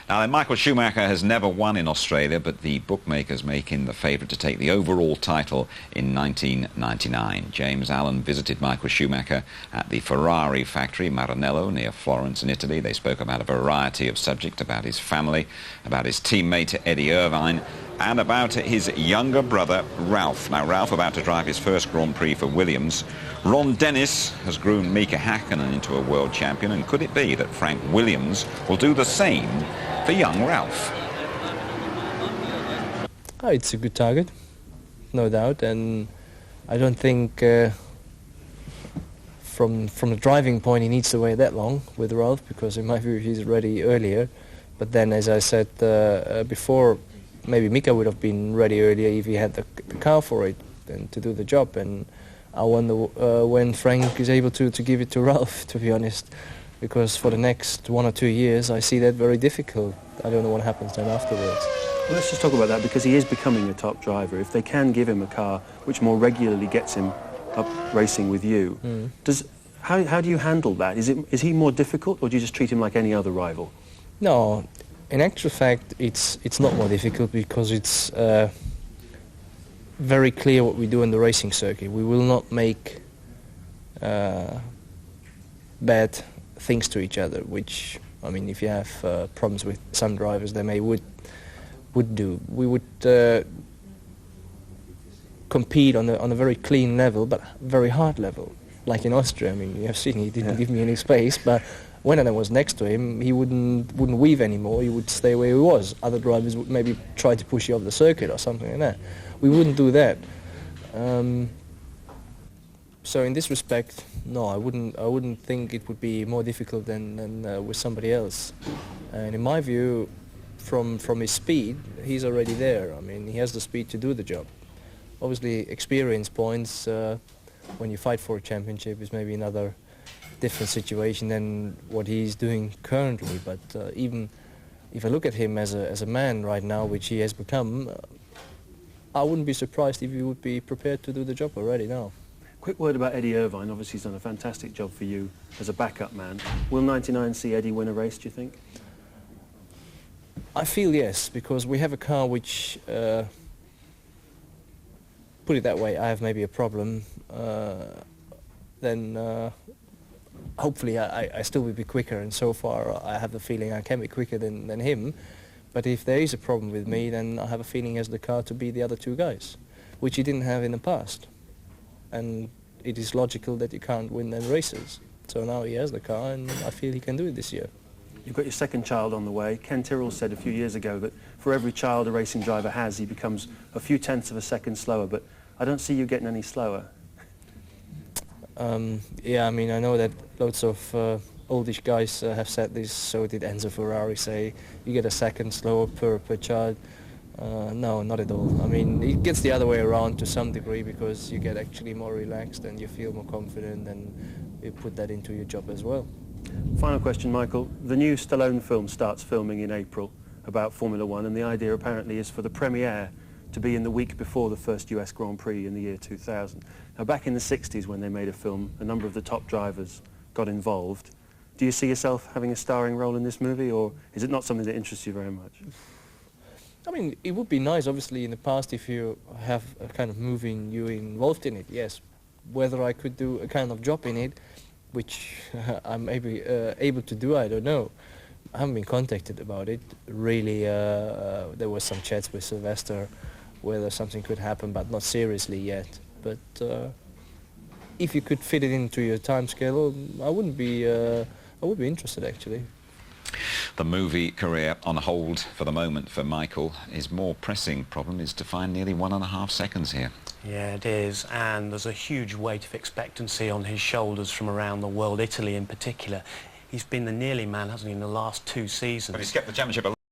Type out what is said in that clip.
Now, Michael Schumacher has never won in Australia, but the bookmakers make him the favourite to take the overall title in 1999. James Allen visited Michael Schumacher at the Ferrari factory, Maranello, near Florence in Italy. They spoke about a variety of subjects, about his family, about his teammate Eddie Irvine, and about his younger brother, Ralph. Now, Ralph about to drive his first Grand Prix for Williams. Ron Dennis has groomed Mika Häkkinen into a world champion, and could it be that Frank Williams will do the same for young Ralph? Oh, it's a good target, no doubt, and I don't think from the driving point he needs to wait that long with Ralph, because in my view he's ready earlier. But then, as I said before, maybe Mika would have been ready earlier if he had the car for it and to do the job. And I wonder when Frank is able to give it to Ralph, to be honest, because for the next 1 or 2 years I see that very difficult. I don't know what happens then afterwards. Well, let's just talk about that, because he is becoming a top driver. If they can give him a car which more regularly gets him up racing with you, how do you handle that? Is he more difficult, or do you just treat him like any other rival? No, in actual fact it's not more difficult, because it's very clear what we do in the racing circuit. We will not make bad things to each other, which, I mean, if you have problems with some drivers, they may would do. We would compete on a very clean level, but very hard level, like in Austria. I mean, you have seen he didn't give me any space, but when I was next to him, he wouldn't weave anymore. He would stay where he was. Other drivers would maybe try to push you off the circuit or something like that. We wouldn't do that. So in this respect, no, I wouldn't think it would be more difficult than with somebody else. And in my view, from his speed, he's already there. I mean, he has the speed to do the job. Obviously, experience points when you fight for a championship is maybe another different situation than what he's doing currently. But even if I look at him as a man right now, which he has become, I wouldn't be surprised if he would be prepared to do the job already now. Quick word about Eddie Irvine. Obviously he's done a fantastic job for you as a backup man. Will 99 see Eddie win a race, do you think? I feel yes, because we have a car which, put it that way, I have maybe a problem, then hopefully I still will be quicker, and so far I have the feeling I can be quicker than him. But if there is a problem with me, then I have a feeling he has the car to beat the other two guys, which he didn't have in the past. And it is logical that you can't win them races. So now he has the car, and I feel he can do it this year. You've got your second child on the way. Ken Tyrrell said a few years ago that for every child a racing driver has, he becomes a few tenths of a second slower, but I don't see you getting any slower. Yeah, I mean, I know that loads of oldish guys have said this. So did Enzo Ferrari say you get a second slower per child. No, not at all. I mean, it gets the other way around to some degree, because you get actually more relaxed and you feel more confident, and you put that into your job as well. Final question, Michael. The new Stallone film starts filming in April about Formula One, and the idea apparently is for the premiere to be in the week before the first US Grand Prix in the year 2000. Now, back in the 60s when they made a film, a number of the top drivers got involved. Do you see yourself having a starring role in this movie, or is it not something that interests you very much? I mean, it would be nice, obviously, in the past, if you have a kind of movie and you're involved in it, yes. Whether I could do a kind of job in it, which I'm maybe able to do, I don't know. I haven't been contacted about it. Really, there was some chats with Sylvester whether something could happen, but not seriously yet. But if you could fit it into your time schedule, I would be interested, actually. The movie career on hold for the moment for Michael. His more pressing problem is to find nearly 1.5 seconds here. Yeah, it is, and there's a huge weight of expectancy on his shoulders from around the world, Italy in particular. He's been the nearly man, hasn't he, in the last 2 seasons. But he's kept the championship alive.